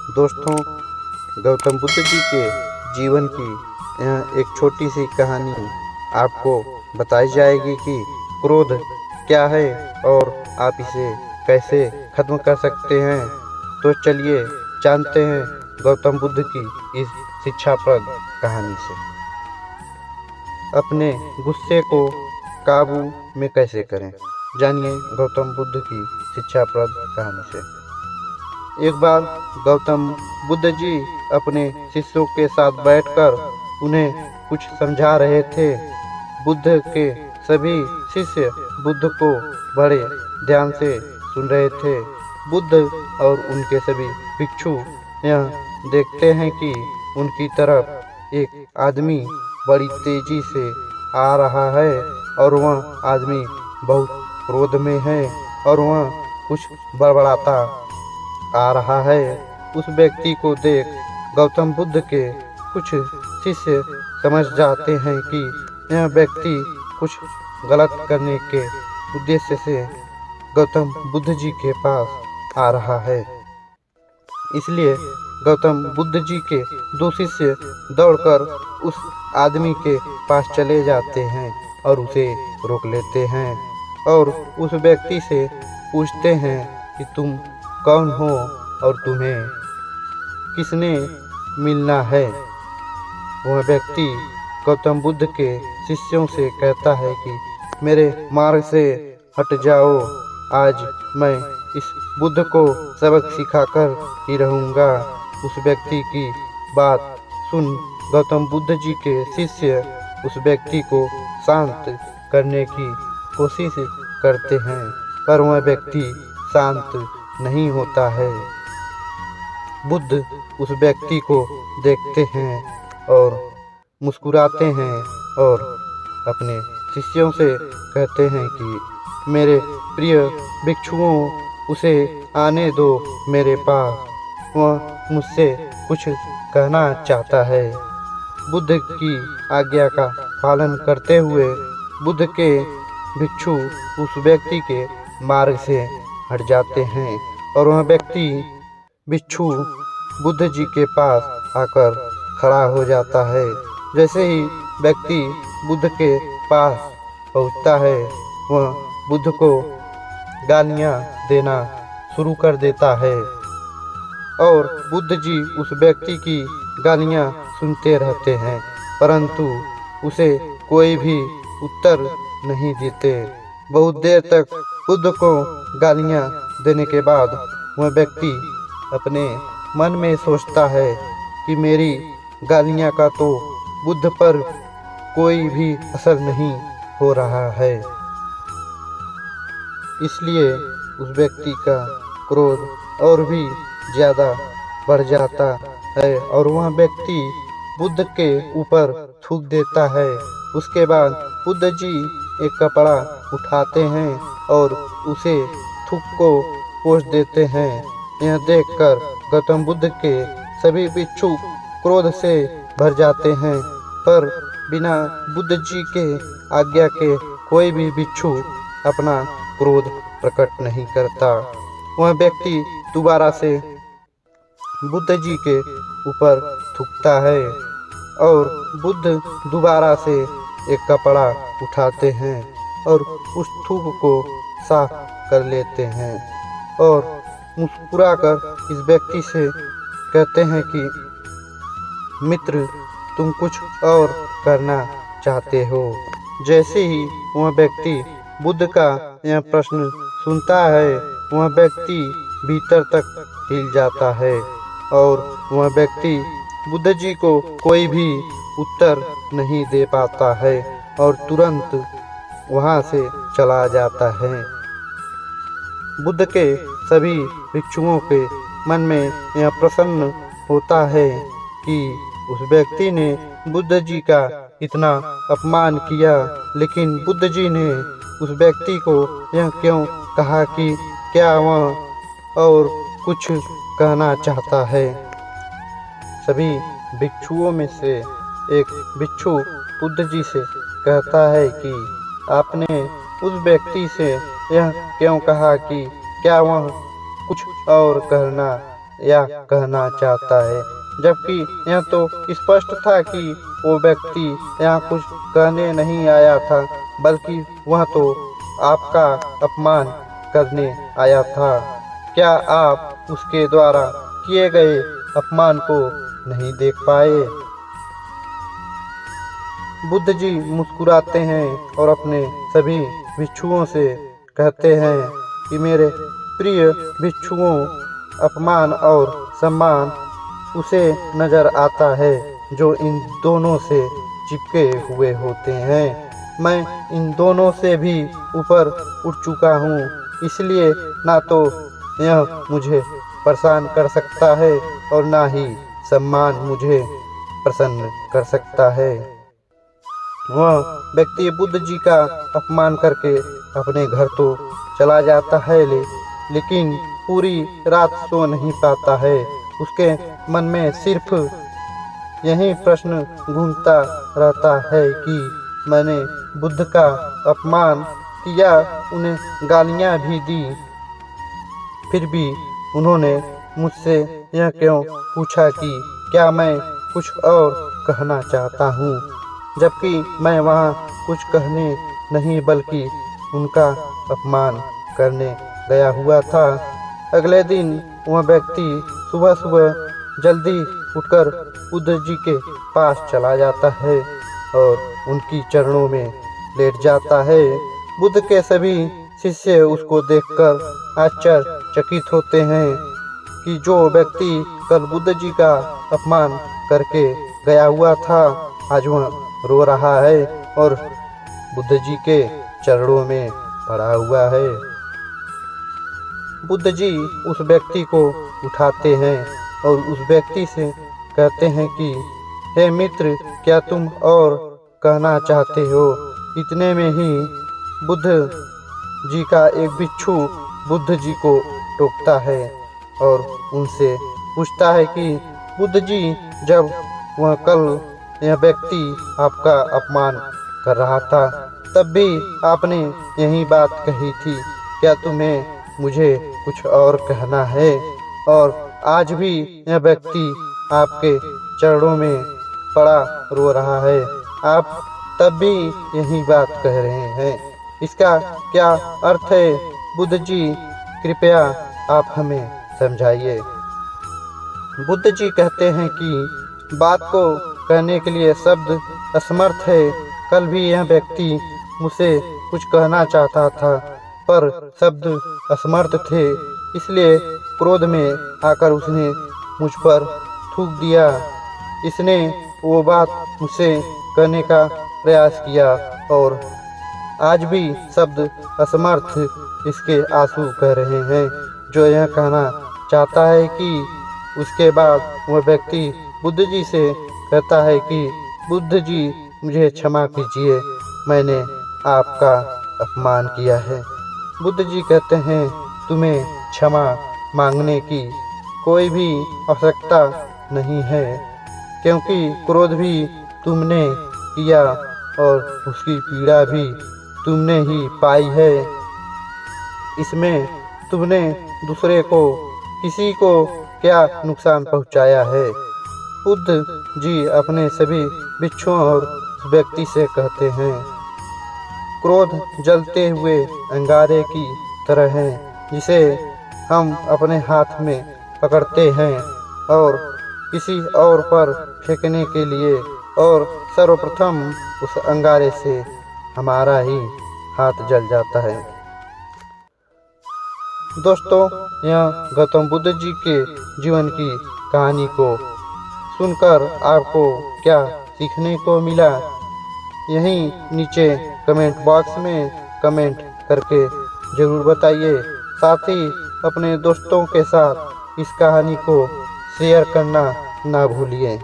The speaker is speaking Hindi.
दोस्तों, गौतम बुद्ध जी के जीवन की यह एक छोटी सी कहानी आपको बताई जाएगी कि क्रोध क्या है और आप इसे कैसे खत्म कर सकते हैं। तो चलिए जानते हैं गौतम बुद्ध की इस शिक्षाप्रद कहानी से। अपने गुस्से को काबू में कैसे करें, जानिए गौतम बुद्ध की शिक्षाप्रद कहानी से। एक बार गौतम बुद्ध जी अपने शिष्यों के साथ बैठकर उन्हें कुछ समझा रहे थे। बुद्ध के सभी शिष्य बुद्ध को बड़े ध्यान से सुन रहे थे। बुद्ध और उनके सभी भिक्षु यह देखते हैं कि उनकी तरफ एक आदमी बड़ी तेजी से आ रहा है और वह आदमी बहुत क्रोध में है और वह कुछ बड़बड़ाता आ रहा है। उस व्यक्ति को देख गौतम बुद्ध के कुछ शिष्य समझ जाते हैं कि यह व्यक्ति कुछ गलत करने के उद्देश्य से गौतम बुद्ध जी के पास आ रहा है। इसलिए गौतम बुद्ध जी के दो शिष्य दौड़कर उस आदमी के पास चले जाते हैं और उसे रोक लेते हैं और उस व्यक्ति से पूछते हैं कि तुम कौन हो और तुम्हें किसने मिलना है। वह व्यक्ति गौतम बुद्ध के शिष्यों से कहता है कि मेरे मार्ग से हट जाओ, आज मैं इस बुद्ध को सबक सिखाकर ही रहूँगा। उस व्यक्ति की बात सुन गौतम बुद्ध जी के शिष्य उस व्यक्ति को शांत करने की कोशिश करते हैं, पर वह व्यक्ति शांत नहीं होता है। बुद्ध उस व्यक्ति को देखते हैं और मुस्कुराते हैं और अपने शिष्यों से कहते हैं कि मेरे प्रिय भिक्षुओं, उसे आने दो मेरे पास, वह मुझसे कुछ कहना चाहता है। बुद्ध की आज्ञा का पालन करते हुए बुद्ध के भिक्षु उस व्यक्ति के मार्ग से हट जाते हैं और वह व्यक्ति भिक्षु बुद्ध जी के पास आकर खड़ा हो जाता है। जैसे ही व्यक्ति बुद्ध के पास पहुंचता है, वह बुद्ध को गालियां देना शुरू कर देता है और बुद्ध जी उस व्यक्ति की गालियां सुनते रहते हैं, परंतु उसे कोई भी उत्तर नहीं देते। बहुत देर तक बुद्ध को गालियां देने के बाद वह व्यक्ति अपने मन में सोचता है कि मेरी गालियां का तो बुद्ध पर कोई भी असर नहीं हो रहा है। इसलिए उस व्यक्ति का क्रोध और भी ज़्यादा बढ़ जाता है और वह व्यक्ति बुद्ध के ऊपर थूक देता है। उसके बाद बुद्ध जी एक कपड़ा उठाते हैं और उसे थूक को पोंछ देते हैं। यह देखकर गौतम बुद्ध के सभी भिक्षु क्रोध से भर जाते हैं, पर बिना बुद्ध जी के आज्ञा के कोई भी भिक्षु अपना क्रोध प्रकट नहीं करता। वह व्यक्ति दोबारा से बुद्ध जी के ऊपर थूकता है और बुद्ध दोबारा से एक कपड़ा उठाते हैं और उस थूक को साफ कर लेते हैं और मुस्कुराकर इस व्यक्ति से कहते हैं कि मित्र, तुम कुछ और करना चाहते हो। जैसे ही वह व्यक्ति बुद्ध का यह प्रश्न सुनता है, वह व्यक्ति भीतर तक हिल जाता है और वह व्यक्ति बुद्ध जी को कोई भी उत्तर नहीं दे पाता है और तुरंत वहाँ से चला जाता है। बुद्ध के सभी भिक्षुओं के मन में यह प्रसन्न होता है कि उस व्यक्ति ने बुद्ध जी का इतना अपमान किया, लेकिन बुद्ध जी ने उस व्यक्ति को यह क्यों कहा कि क्या वह और कुछ कहना चाहता है। सभी भिक्षुओं में से एक भिक्षु बुद्ध जी से कहता है कि आपने उस व्यक्ति से यह क्यों कहा कि क्या वह कुछ और कहना या कहना चाहता है, जबकि यह तो स्पष्ट था कि वो व्यक्ति यहाँ कुछ कहने नहीं आया था, बल्कि वह तो आपका अपमान करने आया था। क्या आप उसके द्वारा किए गए अपमान को नहीं देख पाए? बुद्ध जी मुस्कुराते हैं और अपने सभी भिक्षुओं से कहते हैं कि मेरे प्रिय भिक्षुओं, अपमान और सम्मान उसे नजर आता है जो इन दोनों से चिपके हुए होते हैं। मैं इन दोनों से भी ऊपर उठ चुका हूँ, इसलिए ना तो यह मुझे परेशान कर सकता है और ना ही सम्मान मुझे प्रसन्न कर सकता है। वह व्यक्ति बुद्ध जी का अपमान करके अपने घर तो चला जाता है, लेकिन पूरी रात सो नहीं पाता है। उसके मन में सिर्फ यही प्रश्न घूमता रहता है कि मैंने बुद्ध का अपमान किया, उन्हें गालियाँ भी दी, फिर भी उन्होंने मुझसे यह क्यों पूछा कि क्या मैं कुछ और कहना चाहता हूँ, जबकि मैं वहाँ कुछ कहने नहीं बल्कि उनका अपमान करने गया हुआ था। अगले दिन वह व्यक्ति सुबह सुबह जल्दी उठकर बुद्ध जी के पास चला जाता है और उनकी चरणों में लेट जाता है। बुद्ध के सभी शिष्य उसको देखकर आश्चर्यचकित होते हैं कि जो व्यक्ति कल बुद्ध जी का अपमान करके गया हुआ था, आज वह रो रहा है और बुद्ध जी के चरणों में पड़ा हुआ है। बुद्ध जी उस व्यक्ति को उठाते हैं और उस व्यक्ति से कहते हैं कि हे मित्र, क्या तुम और कहना चाहते हो? इतने में ही बुद्ध जी का एक भिक्षु बुद्ध जी को टोकता है और उनसे पूछता है कि बुद्ध जी, जब वह कल यह व्यक्ति आपका अपमान कर रहा था, तब भी आपने यही बात कही थी, क्या तुम्हें मुझे कुछ और कहना है? और आज भी यह व्यक्ति आपके चरणों में पड़ा रो रहा है, आप तब भी यही बात कह रहे हैं, इसका क्या अर्थ है? बुद्ध जी, कृपया आप हमें समझाइए। बुद्ध जी कहते हैं कि बात को कहने के लिए शब्द असमर्थ है। कल भी यह व्यक्ति मुझसे कुछ कहना चाहता था, पर शब्द असमर्थ थे, इसलिए क्रोध में आकर उसने मुझ पर थूक दिया। इसने वो बात मुझसे कहने का प्रयास किया और आज भी शब्द असमर्थ इसके आंसू कह रहे हैं, जो यह कहना चाहता है कि उसके बाद वह व्यक्ति बुद्ध जी से कहता है कि बुद्ध जी, मुझे क्षमा कीजिए, मैंने आपका अपमान किया है। बुद्ध जी कहते हैं, तुम्हें क्षमा मांगने की कोई भी आवश्यकता नहीं है, क्योंकि क्रोध भी तुमने किया और उसकी पीड़ा भी तुमने ही पाई है। इसमें तुमने दूसरे को, किसी को क्या नुकसान पहुंचाया है? बुद्ध जी अपने सभी भिक्षुओं और उस व्यक्ति से कहते हैं, क्रोध जलते हुए अंगारे की तरह है, जिसे हम अपने हाथ में पकड़ते हैं और किसी और पर फेंकने के लिए, और सर्वप्रथम उस अंगारे से हमारा ही हाथ जल जाता है। दोस्तों, यह गौतम बुद्ध जी के जीवन की कहानी को सुनकर आपको क्या सीखने को मिला? यहीं नीचे कमेंट बॉक्स में कमेंट करके ज़रूर बताइए। साथ ही अपने दोस्तों के साथ इस कहानी को शेयर करना ना भूलिए।